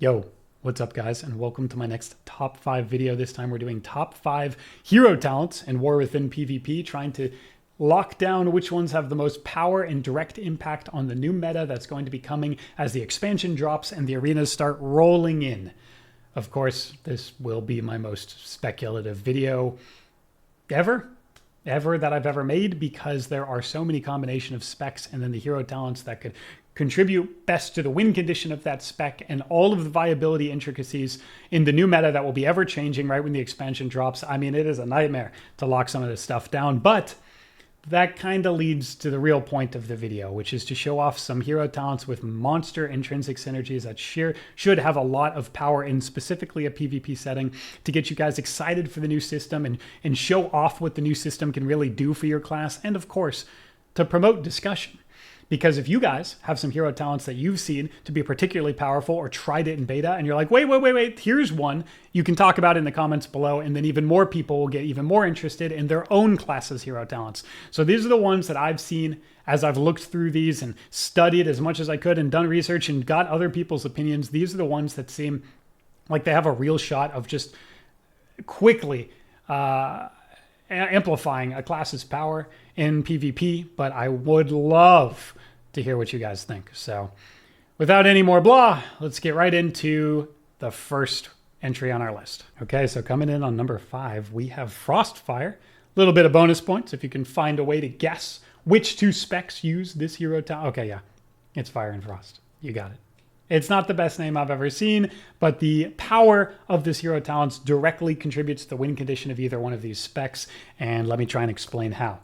Yo, what's up guys, and welcome to my next top 5 video. This time we're doing top 5 hero talents in War Within PvP, trying to lock down which ones have the most power and direct impact on the new meta that's going to be coming as the expansion drops and the arenas start rolling in. Of course, this will be my most speculative video ever that I've ever made, because there are so many combination of specs and then the hero talents that could contribute best to the win condition of that spec and all of the viability intricacies in the new meta that will be ever changing right when the expansion drops. I mean, it is a nightmare to lock some of this stuff down, but that kind of leads to the real point of the video, which is to show off some hero talents with monster intrinsic synergies that should have a lot of power in specifically a PvP setting to get you guys excited for the new system and show off what the new system can really do for your class, and of course, to promote discussion. Because if you guys have some hero talents that you've seen to be particularly powerful or tried it in beta and you're like, wait, here's one, you can talk about it in the comments below, and then even more people will get even more interested in their own class's hero talents. So these are the ones that I've seen as I've looked through these and studied as much as I could and done research and got other people's opinions. These are the ones that seem like they have a real shot of just quickly amplifying a class's power in PvP, but I would love to hear what you guys think. So without any more blah, let's get right into the first entry on our list. Okay, so coming in on number 5, we have Frostfire. A little bit of bonus points if you can find a way to guess which 2 specs use this hero talent. Okay, yeah, it's Fire and Frost. You got it. It's not the best name I've ever seen, but the power of this hero talents directly contributes to the win condition of either one of these specs, and let me try and explain how.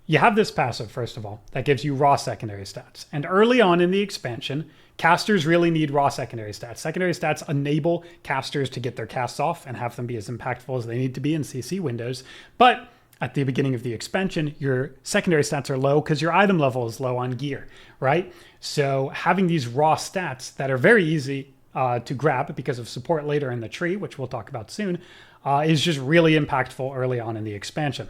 You have this passive, first of all, that gives you raw secondary stats. And early on in the expansion, casters really need raw secondary stats. Secondary stats enable casters to get their casts off and have them be as impactful as they need to be in CC windows. But at the beginning of the expansion, your secondary stats are low because your item level is low on gear, right? So having these raw stats that are very easy to grab because of support later in the tree, which we'll talk about soon, is just really impactful early on in the expansion.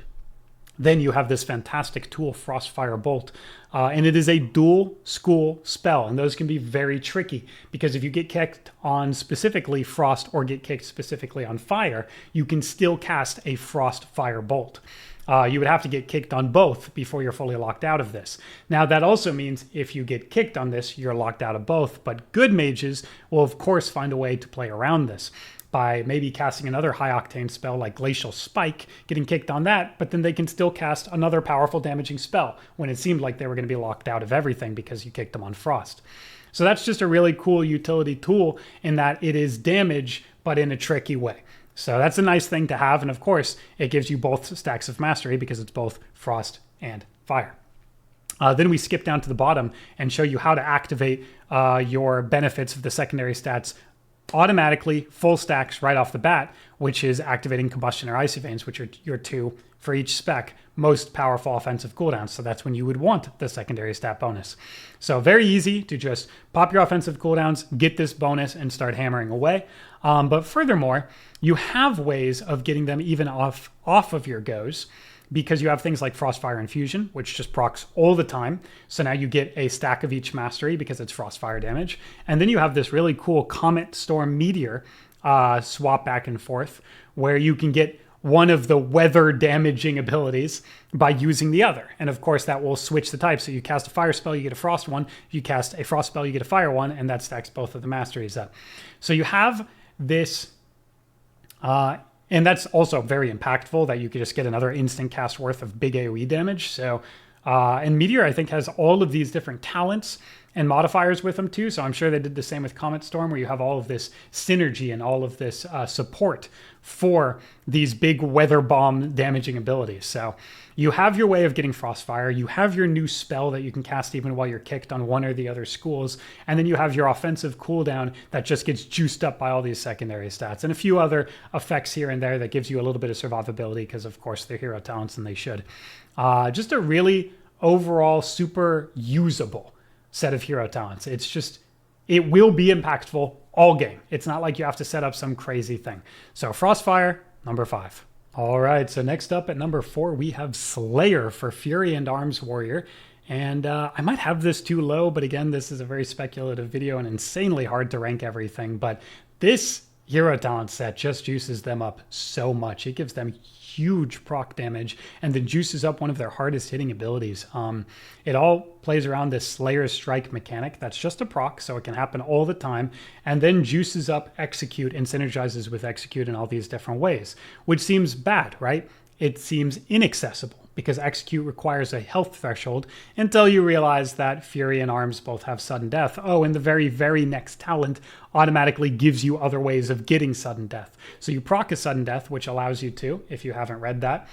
Then you have this fantastic tool, Frostfire Bolt, and it is a dual school spell, and those can be very tricky because if you get kicked on specifically Frost or get kicked specifically on Fire, you can still cast a Frostfire Bolt. You would have to get kicked on both before you're fully locked out of this. Now, that also means if you get kicked on this, you're locked out of both, but good mages will, of course, find a way to play around this by maybe casting another high-octane spell like Glacial Spike, getting kicked on that, but then they can still cast another powerful damaging spell when it seemed like they were going to be locked out of everything because you kicked them on Frost. So that's just a really cool utility tool in that it is damage, but in a tricky way. So that's a nice thing to have, and of course, it gives you both stacks of mastery because it's both Frost and Fire. Then we skip down to the bottom and show you how to activate your benefits of the secondary stats automatically, full stacks right off the bat, which is activating Combustion or Icy Veins, which are your 2 for each spec, most powerful offensive cooldowns. So that's when you would want the secondary stat bonus. So very easy to just pop your offensive cooldowns, get this bonus, and start hammering away. But furthermore, you have ways of getting them even off of your goes, because you have things like Frostfire Infusion, which just procs all the time. So now you get a stack of each mastery because it's Frostfire damage. And then you have this really cool Comet Storm Meteor swap back and forth, where you can get one of the weather damaging abilities by using the other. And of course, that will switch the type. So you cast a fire spell, you get a frost one. If you cast a frost spell, you get a fire one, and that stacks both of the masteries up. So you have this... and that's also very impactful that you could just get another instant cast worth of big AoE damage. So, and Meteor, I think, has all of these different talents and modifiers with them too. So I'm sure they did the same with Comet Storm, where you have all of this synergy and all of this support for these big weather bomb damaging abilities. So you have your way of getting Frostfire. You have your new spell that you can cast even while you're kicked on one or the other schools. And then you have your offensive cooldown that just gets juiced up by all these secondary stats and a few other effects here and there that gives you a little bit of survivability because, of course, they're hero talents and they should. Just a really overall super usable set of hero talents. It's just, it will be impactful all game. It's not like you have to set up some crazy thing. So Frostfire, number 5. All right, so next up at number 4, we have Slayer for Fury and Arms Warrior. And I might have this too low, but again, this is a very speculative video and insanely hard to rank everything. But this hero talent set just juices them up so much. It gives them huge proc damage and then juices up one of their hardest hitting abilities. It all plays around this Slayer's Strike mechanic. That's just a proc, so it can happen all the time, and then juices up Execute and synergizes with Execute in all these different ways, which seems bad, right? It seems inaccessible because Execute requires a health threshold until you realize that Fury and Arms both have sudden death. Oh, and the very, very next talent automatically gives you other ways of getting sudden death. So you proc a sudden death, which allows you to, if you haven't read that,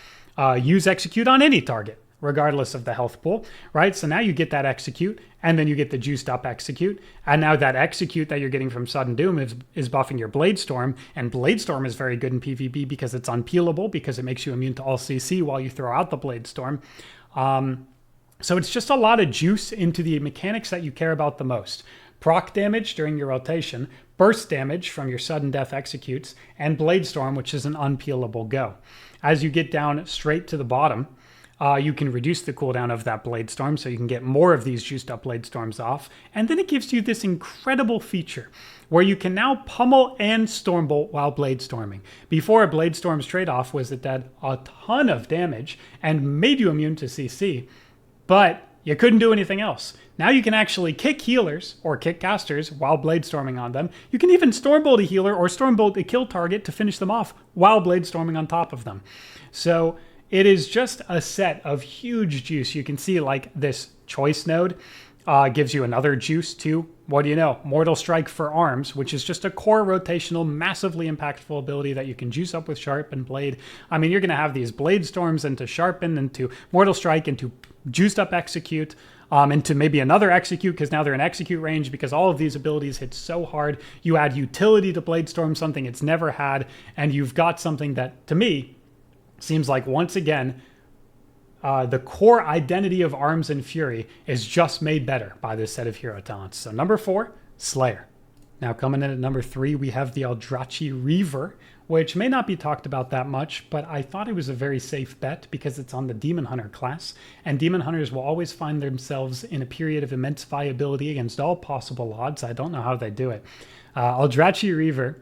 use Execute on any target, regardless of the health pool, right? So now you get that Execute, and then you get the juiced up Execute. And now that Execute that you're getting from Sudden Doom is buffing your Blade Storm. And Blade Storm is very good in PvP because it's unpeelable, because it makes you immune to all CC while you throw out the Blade Storm. So it's just a lot of juice into the mechanics that you care about the most. Proc damage during your rotation, burst damage from your sudden death executes, and Blade Storm, which is an unpeelable go. As you get down straight to the bottom, you can reduce the cooldown of that Blade Storm so you can get more of these juiced up Blade Storms off. And then it gives you this incredible feature where you can now pummel and Stormbolt while Blade Storming. Before, a Blade Storm's trade-off was it did a ton of damage and made you immune to CC, but you couldn't do anything else. Now you can actually kick healers or kick casters while Blade Storming on them. You can even Stormbolt a healer or Stormbolt a kill target to finish them off while Blade Storming on top of them. So it is just a set of huge juice. You can see like this choice node gives you another juice too. What do you know? Mortal Strike for Arms, which is just a core rotational, massively impactful ability that you can juice up with Sharpen Blade. I mean, you're going to have these Blade Storms into Sharpen, into Mortal Strike, into juiced up Execute, into maybe another Execute because now they're in Execute range because all of these abilities hit so hard. You add utility to Blade Storm, something it's never had, and you've got something that, to me, seems like once again, the core identity of Arms and Fury is just made better by this set of hero talents. So number 4, Slayer. Now coming in at number 3, we have the Aldrachi Reaver, which may not be talked about that much, but I thought it was a very safe bet because it's on the Demon Hunter class, and Demon Hunters will always find themselves in a period of immense viability against all possible odds. I don't know how they do it. Aldrachi Reaver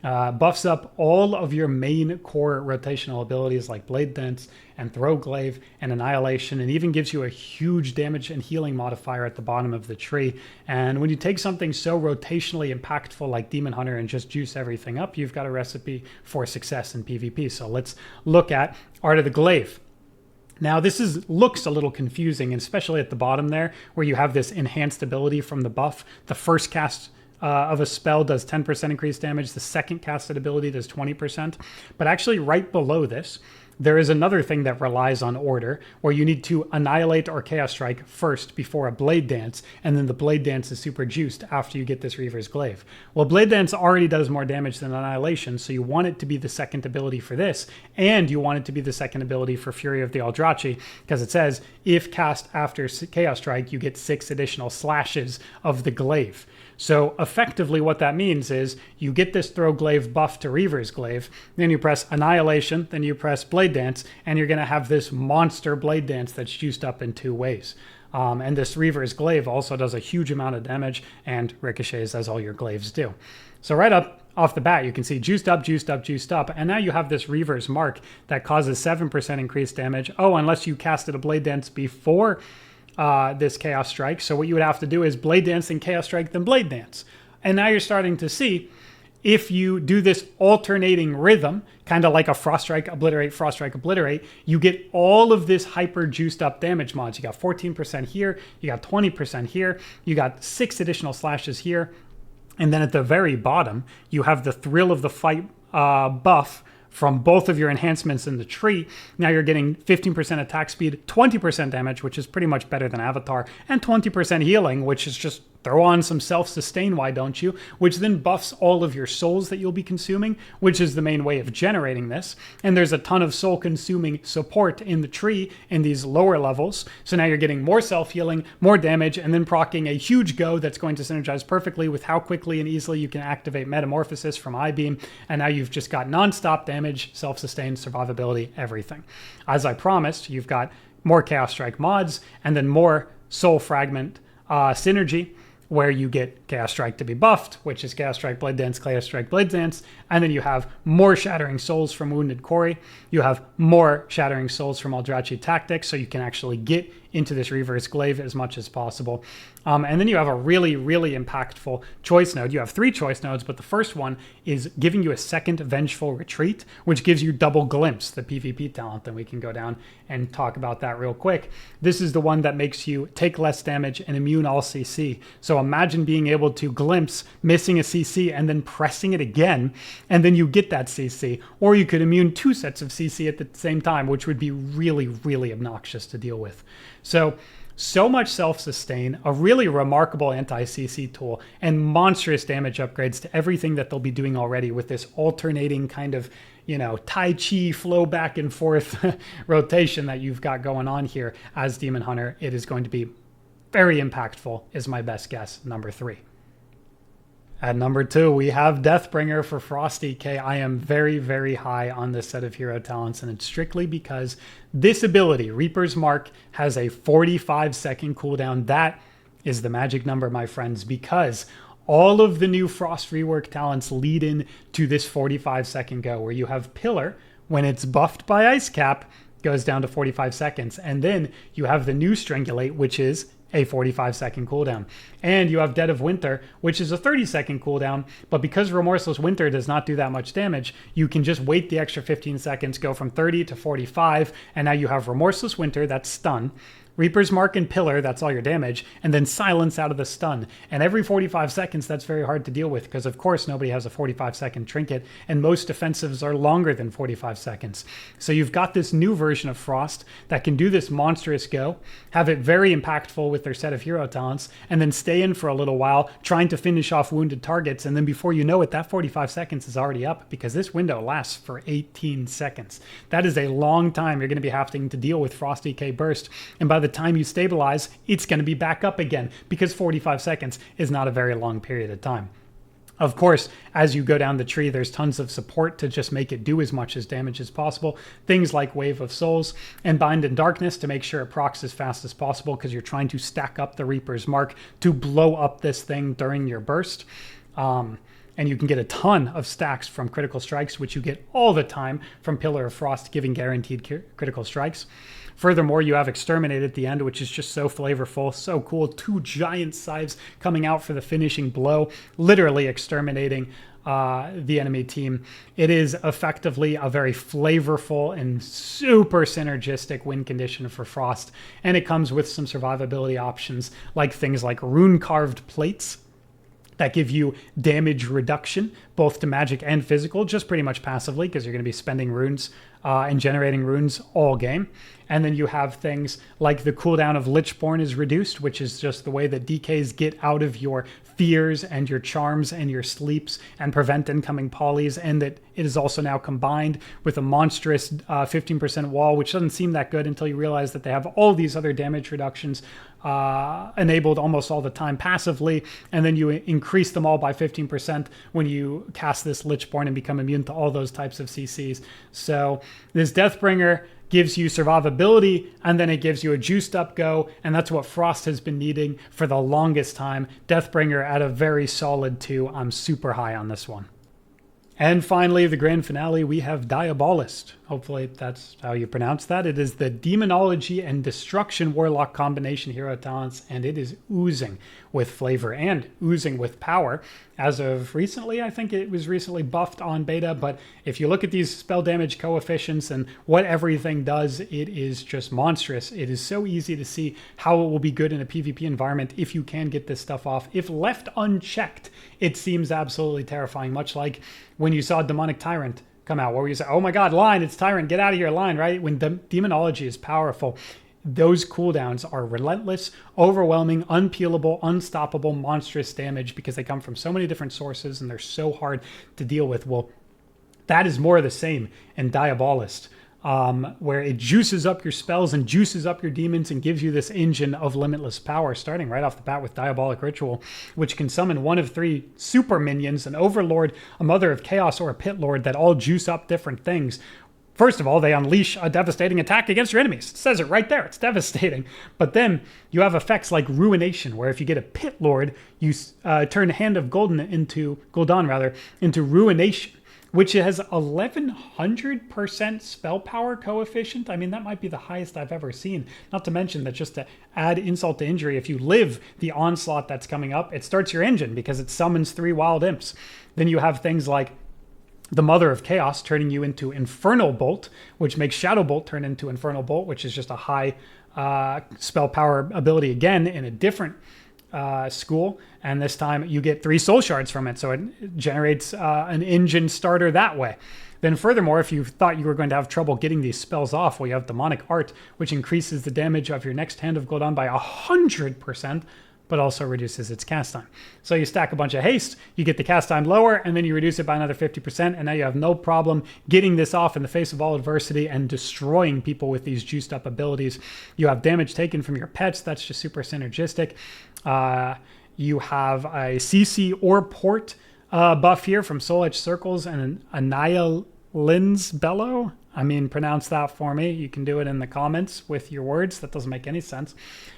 buffs up all of your main core rotational abilities like Blade Dance and Throw Glaive and Annihilation, and even gives you a huge damage and healing modifier at the bottom of the tree. And when you take something so rotationally impactful like Demon Hunter and just juice everything up, you've got a recipe for success in PvP. So let's look at Art of the Glaive. Now this looks a little confusing, especially at the bottom there, where you have this enhanced ability from the buff. The first cast of a spell does 10% increased damage. The second casted ability does 20%. But actually right below this, there is another thing that relies on order, where you need to Annihilate or Chaos Strike first before a Blade Dance, and then the Blade Dance is super juiced after you get this Reaver's Glaive. Well, Blade Dance already does more damage than Annihilation, so you want it to be the second ability for this, and you want it to be the second ability for Fury of the Aldrachi, because it says, if cast after Chaos Strike, you get 6 additional slashes of the Glaive. So effectively what that means is you get this Throw Glaive buff to Reaver's Glaive, then you press Annihilation, then you press Blade Dance, and you're going to have this monster Blade Dance that's juiced up in 2 ways. And this Reaver's Glaive also does a huge amount of damage and ricochets as all your glaives do. So right up off the bat, you can see juiced up, juiced up, juiced up, and now you have this Reaver's Mark that causes 7% increased damage. Oh, unless you casted a Blade Dance before this Chaos Strike. So what you would have to do is Blade Dance and Chaos Strike, then Blade Dance. And now you're starting to see, if you do this alternating rhythm, kind of like a Frost Strike, Obliterate, you get all of this hyper juiced up damage mods. You got 14% here, you got 20% here, you got 6 additional slashes here. And then at the very bottom, you have the Thrill of the Fight buff from both of your enhancements in the tree. Now you're getting 15% attack speed, 20% damage, which is pretty much better than Avatar, and 20% healing, which is just throw on some self-sustain, why don't you? Which then buffs all of your souls that you'll be consuming, which is the main way of generating this. And there's a ton of soul-consuming support in the tree in these lower levels. So now you're getting more self-healing, more damage, and then proccing a huge go that's going to synergize perfectly with how quickly and easily you can activate Metamorphosis from I-Beam. And now you've just got non-stop damage, self-sustain, survivability, everything. As I promised, you've got more Chaos Strike mods, and then more Soul Fragment synergy, where you get Chaos Strike to be buffed, which is Chaos Strike, Blade Dance, Chaos Strike, Blade Dance. And then you have more Shattering Souls from Wounded Quarry. You have more Shattering Souls from Aldrachi Tactics, so you can actually get into this reverse glaive as much as possible. And then you have a really, really impactful choice node. You have 3 choice nodes, but the first one is giving you a second Vengeful Retreat, which gives you double glimpse, the PvP talent. And we can go down and talk about that real quick. This is the one that makes you take less damage and immune all CC. So imagine being able to glimpse, missing a CC, and then pressing it again, and then you get that CC. Or you could immune 2 sets of CC at the same time, which would be really, really obnoxious to deal with. So much self-sustain, a really remarkable anti-CC tool, and monstrous damage upgrades to everything that they'll be doing already with this alternating kind of, Tai Chi flow back and forth rotation that you've got going on here as Demon Hunter. It is going to be very impactful, is my best guess, number 3. At number 2, we have Deathbringer for Frosty K. I am very, very high on this set of hero talents, and it's strictly because this ability, Reaper's Mark, has a 45-second cooldown. That is the magic number, my friends, because all of the new Frost rework talents lead in to this 45-second go, where you have Pillar, when it's buffed by Ice Cap, goes down to 45 seconds. And then you have the new Strangulate, which is a 45-second cooldown. And you have Dead of Winter, which is a 30-second cooldown, but because Remorseless Winter does not do that much damage, you can just wait the extra 15 seconds, go from 30 to 45, and now you have Remorseless Winter, that's stun, Reaper's Mark and Pillar, that's all your damage, and then Silence out of the stun. And every 45 seconds, that's very hard to deal with, because of course nobody has a 45-second trinket, and most defensives are longer than 45 seconds. So you've got this new version of Frost that can do this monstrous go, have it very impactful with their set of hero talents, and then stay in for a little while, trying to finish off wounded targets, and then before you know it, that 45 seconds is already up, because this window lasts for 18 seconds. That is a long time you're going to be having to deal with Frosty K Burst, and by the time you stabilize, it's going to be back up again, because 45 seconds is not a very long period of time. Of course, as you go down the tree, there's tons of support to just make it do as much as damage as possible. Things like Wave of Souls and Bind in Darkness to make sure it procs as fast as possible, because you're trying to stack up the Reaper's Mark to blow up this thing during your burst. And you can get a ton of stacks from critical strikes, which you get all the time from Pillar of Frost, giving guaranteed critical strikes. Furthermore, you have Exterminate at the end, which is just so flavorful, so cool. 2 giant scythes coming out for the finishing blow, literally exterminating the enemy team. It is effectively a very flavorful and super synergistic win condition for Frost, and it comes with some survivability options, like things like rune-carved plates that give you damage reduction, both to magic and physical, just pretty much passively, because you're going to be spending runes and generating runes all game. And then you have things like the cooldown of Lichborn is reduced, which is just the way that DKs get out of your fears and your charms and your sleeps and prevent incoming polys, and that it is also now combined with a monstrous 15% wall, which doesn't seem that good until you realize that they have all these other damage reductions enabled almost all the time passively, and then you increase them all by 15% when you cast this Lichborn and become immune to all those types of CCs. So this Deathbringer gives you survivability, and then it gives you a juiced up go, and that's what Frost has been needing for the longest time. Deathbringer at a very solid 2. I'm super high on this one. And finally, the grand finale, we have Diabolist. Hopefully that's how you pronounce that. It is the Demonology and Destruction Warlock combination hero talents, and it is oozing with flavor and oozing with power. As of recently, I think it was recently buffed on beta, but if you look at these spell damage coefficients and what everything does, it is just monstrous. It is so easy to see how it will be good in a PvP environment if you can get this stuff off. If left unchecked, it seems absolutely terrifying, much like when you saw Demonic Tyrant come out, where you say, oh my god, Line, it's Tyrant, get out of here, Line, right? When Demonology is powerful, those cooldowns are relentless, overwhelming, unpeelable, unstoppable, monstrous damage, because they come from so many different sources and they're so hard to deal with. Well, that is more of the same in Diabolist, where it juices up your spells and juices up your demons and gives you this engine of limitless power, starting right off the bat with Diabolic Ritual, which can summon 1 of 3 super minions, an Overlord, a Mother of Chaos, or a Pit Lord that all juice up different things. First of all, they unleash a devastating attack against your enemies. It says it right there. It's devastating. But then you have effects like Ruination, where if you get a Pit Lord, you turn Hand of Gul'dan into Ruination, which has 1100% spell power coefficient. I mean, that might be the highest I've ever seen. Not to mention that just to add insult to injury, if you live the onslaught that's coming up, it starts your engine because it summons 3 wild imps. Then you have things like the Mother of Chaos turning you into Infernal Bolt, which makes Shadow Bolt turn into Infernal Bolt, which is just a high spell power ability again in a different school. And this time you get 3 soul shards from it, so it generates an engine starter that way. Then furthermore, if you thought you were going to have trouble getting these spells off, well, you have Demonic Art, which increases the damage of your next Hand of Gul'dan by 100%, but also reduces its cast time. So you stack a bunch of haste, you get the cast time lower, and then you reduce it by another 50%, and now you have no problem getting this off in the face of all adversity and destroying people with these juiced up abilities. You have damage taken from your pets, that's just super synergistic. You have a CC or port buff here from Soul Edge Circles and an Annihilin's Bellow. I mean, pronounce that for me. You can do it in the comments with your words. That doesn't make any sense.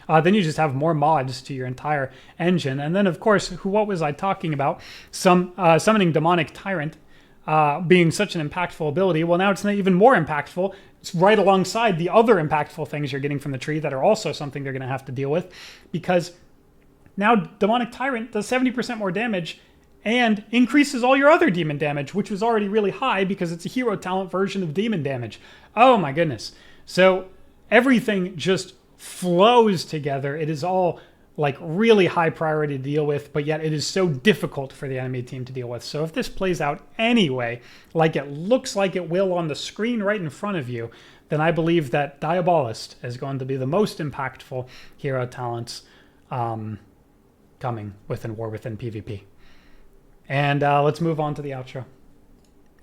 Then you just have more mods to your entire engine. And then, of course, what was I talking about? Summoning Demonic Tyrant being such an impactful ability. Well, now it's even more impactful. It's right alongside the other impactful things you're getting from the tree that are also something they're going to have to deal with. Because now Demonic Tyrant does 70% more damage and increases all your other demon damage, which was already really high because it's a hero talent version of demon damage. Oh my goodness. So everything just flows together. It is all like really high priority to deal with, but yet it is so difficult for the enemy team to deal with. So if this plays out anyway, like it looks like it will on the screen right in front of you, then I believe that Diabolist is going to be the most impactful hero talents coming within War Within PvP. And let's move on to the outro.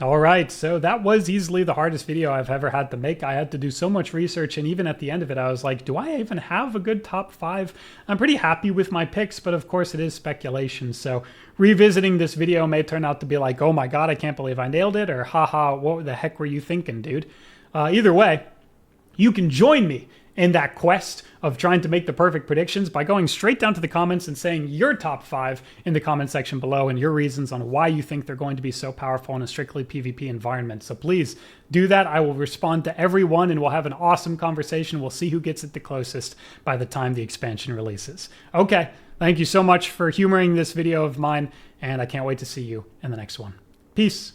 All right, so that was easily the hardest video I've ever had to make. I had to do so much research, and even at the end of it, I was like, do I even have a good top 5? I'm pretty happy with my picks, but of course it is speculation. So revisiting this video may turn out to be like, oh my God, I can't believe I nailed it, or haha, what the heck were you thinking, dude? Either way, you can join me in that quest of trying to make the perfect predictions by going straight down to the comments and saying your top 5 in the comment section below and your reasons on why you think they're going to be so powerful in a strictly PvP environment. So please do that. I will respond to everyone and we'll have an awesome conversation. We'll see who gets it the closest by the time the expansion releases. Okay, thank you so much for humoring this video of mine, and I can't wait to see you in the next one. Peace.